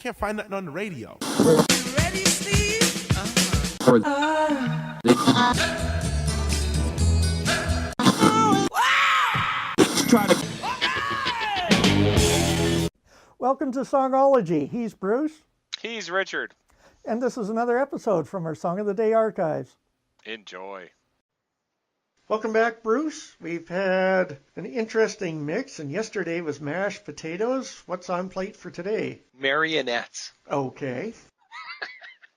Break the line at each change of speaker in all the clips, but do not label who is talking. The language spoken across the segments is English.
can't find nothing on the radio.
You ready, Steve?
Welcome to Songology. He's Bruce.
He's Richard.
And this is another episode from our Song of the Day archives.
Enjoy.
Welcome back, Bruce. We've had an interesting mix, and yesterday was mashed potatoes. What's on plate for today?
Marionettes.
Okay.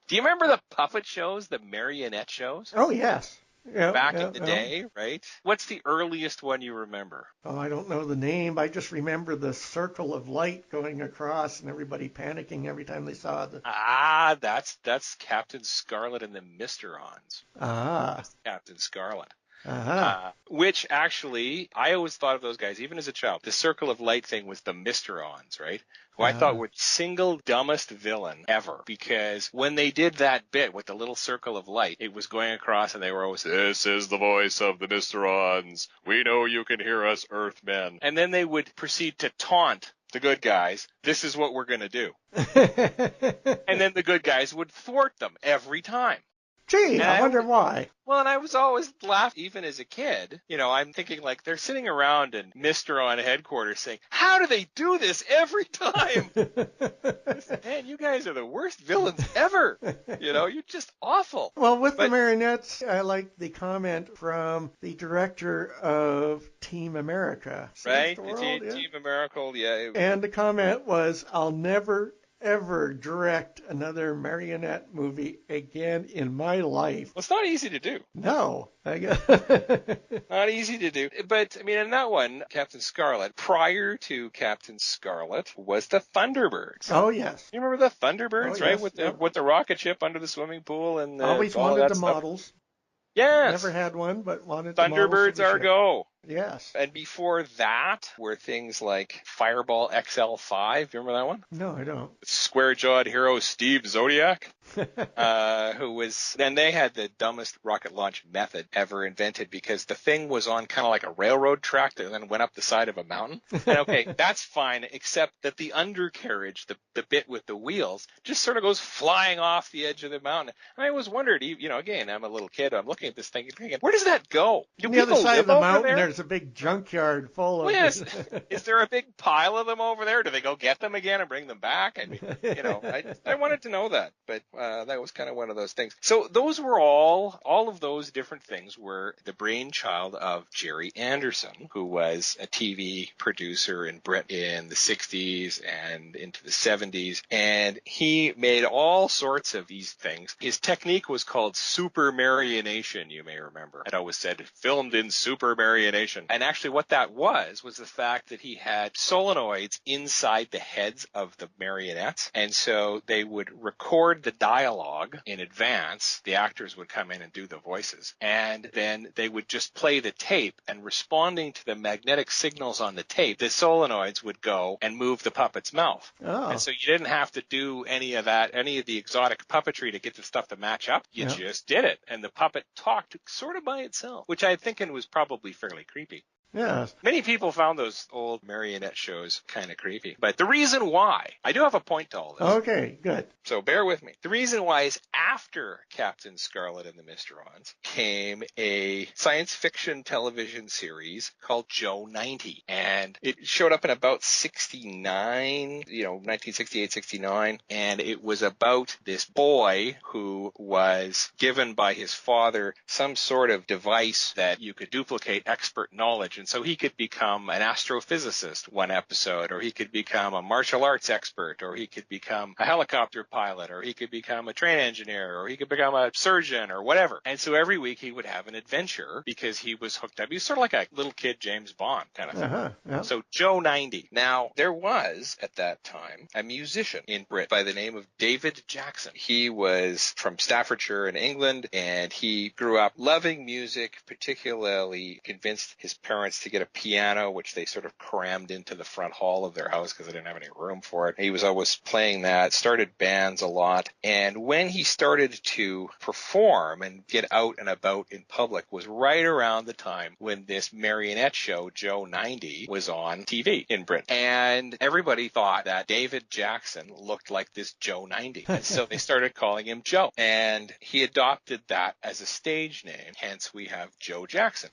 Do you remember the puppet shows, the marionette shows?
Oh, yes. Yeah,
Back in the day, right? What's the earliest one you remember?
Oh, I don't know the name. I just remember the circle of light going across and everybody panicking every time they saw it.
Ah, that's Captain Scarlet and the Mysterons.
Ah.
Captain Scarlet.
Uh-huh.
Which actually, I always thought of those guys, even as a child. The circle of light thing was the Mysterons, right? Who I thought were the single dumbest villain ever. Because when they did that bit with the little circle of light, it was going across and they were always, "This is the voice of the Mysterons. We know you can hear us, Earthmen." And then they would proceed to taunt the good guys. "This is what we're going to do." And then the good guys would thwart them every time.
Gee, I wonder why.
Well, and I was always laughing, even as a kid. You know, I'm thinking like they're sitting around in Mysteron headquarters saying, "How do they do this every time?" Man, you guys are the worst villains ever. You know, you're just awful.
Well, with the marionettes, I like the comment from the director of Team America.
Right?
The world,
Team America, yeah.
And the comment was, "I'll never ever direct another marionette movie again in my life."
Well, it's not easy to do.
No.
Not easy to do. But, I mean, in that one, Captain Scarlet, prior to Captain Scarlet was the Thunderbirds.
Oh, yes.
You remember the Thunderbirds, right?
Yes.
With the rocket ship under the swimming pool and
always
all
wanted
that
the
stuff.
models.
Yes.
Never had one, but wanted the models.
Thunderbirds are go.
Yes.
And before that were things like Fireball XL5. You remember that one?
No, I don't.
Square-jawed hero Steve Zodiac, who was, and they had the dumbest rocket launch method ever invented because the thing was on kind of like a railroad track that then went up the side of a mountain. And okay, that's fine, except that the undercarriage, the bit with the wheels, just sort of goes flying off the edge of the mountain. And I always wondered, you know, again, I'm a little kid, I'm looking at this thing, thinking, where does that go?
On the other side of the mountain, there's a big junkyard full of...
Well, yes. Is there a big pile of them over there? Do they go get them again and bring them back? I mean, you know, I wanted to know that, but that was kind of one of those things. So those were all of those different things were the brainchild of Jerry Anderson, who was a TV producer in Britain in the 60s and into the 70s. And he made all sorts of these things. His technique was called super marionation, you may remember. It always said, filmed in super marionation. And actually what that was the fact that he had solenoids inside the heads of the marionettes. And so they would record the dialogue in advance. The actors would come in and do the voices. And then they would just play the tape, and responding to the magnetic signals on the tape, the solenoids would go and move the puppet's mouth.
Oh.
And so you didn't have to do any of that, any of the exotic puppetry to get the stuff to match up. You just did it. And the puppet talked sort of by itself, which I think was probably fairly creepy.
Yeah.
Many people found those old marionette shows kind of creepy. But the reason why, I do have a point to all this.
Okay, good.
So bear with me. The reason why is after Captain Scarlet and the Mysterons came a science fiction television series called Joe 90. And it showed up in about 69, 1968, 69. And it was about this boy who was given by his father some sort of device that you could duplicate expert knowledge. And so he could become an astrophysicist one episode, or he could become a martial arts expert, or he could become a helicopter pilot, or he could become a train engineer, or he could become a surgeon, or whatever. And so every week he would have an adventure because he was hooked up. He was sort of like a little kid James Bond kind of thing.
Yeah.
So Joe 90. Now, there was, at that time, a musician in Britain by the name of David Jackson. He was from Staffordshire in England, and he grew up loving music, particularly convinced his parents parents to get a piano, which they sort of crammed into the front hall of their house because they didn't have any room for it. He was always playing that, started bands a lot. And when he started to perform and get out and about in public was right around the time when this marionette show, Joe 90, was on TV in Britain. And everybody thought that David Jackson looked like this Joe 90. And so they started calling him Joe. And he adopted that as a stage name. Hence, we have Joe Jackson,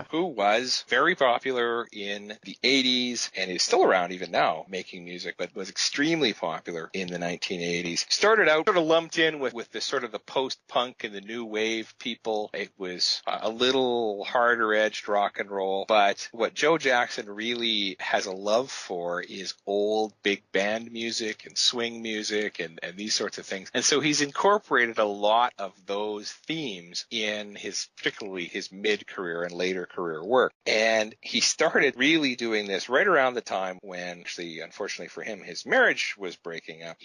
who was very popular in the 80s and is still around even now making music, but was extremely popular in the 1980s. Started out sort of lumped in with the sort of the post-punk and the new wave people. It was a little harder edged rock and roll, but what Joe Jackson really has a love for is old big band music and swing music and these sorts of things. And so he's incorporated a lot of those themes in particularly his mid-career and later career work. And he started really doing this right around the time when, actually, unfortunately for him, his marriage was breaking up.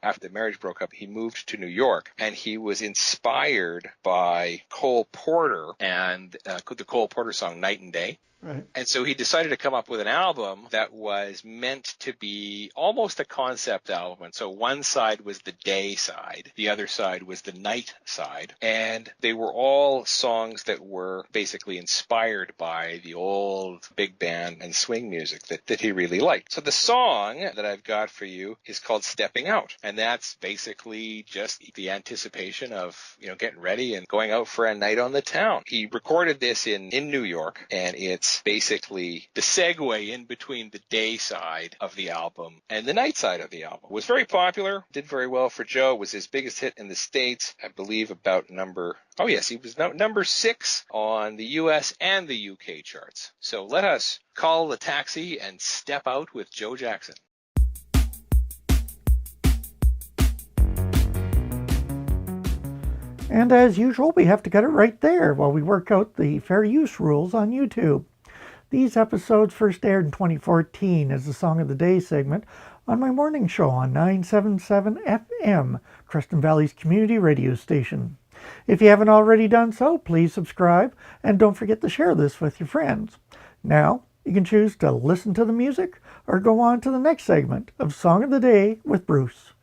After the marriage broke up, he moved to New York, and he was inspired by Cole Porter and the Cole Porter song Night and Day.
Right.
And so he decided to come up with an album that was meant to be almost a concept album. And so one side was the day side, the other side was the night side. And they were all songs that were basically inspired by the old big band and swing music that he really liked. So the song that I've got for you is called Stepping Out. And that's basically just the anticipation of, getting ready and going out for a night on the town. He recorded this in New York, and it's basically the segue in between the day side of the album and the night side of the album. It was very popular, did very well for Joe, was his biggest hit in the States, I believe about he was number 6 on the US and the UK charts. So let us call the taxi and step out with Joe Jackson.
And as usual, we have to cut it right there while we work out the fair use rules on YouTube. These episodes first aired in 2014 as the Song of the Day segment on my morning show on 977 FM, Creston Valley's community radio station. If you haven't already done so, please subscribe and don't forget to share this with your friends. Now, you can choose to listen to the music or go on to the next segment of Song of the Day with Bruce.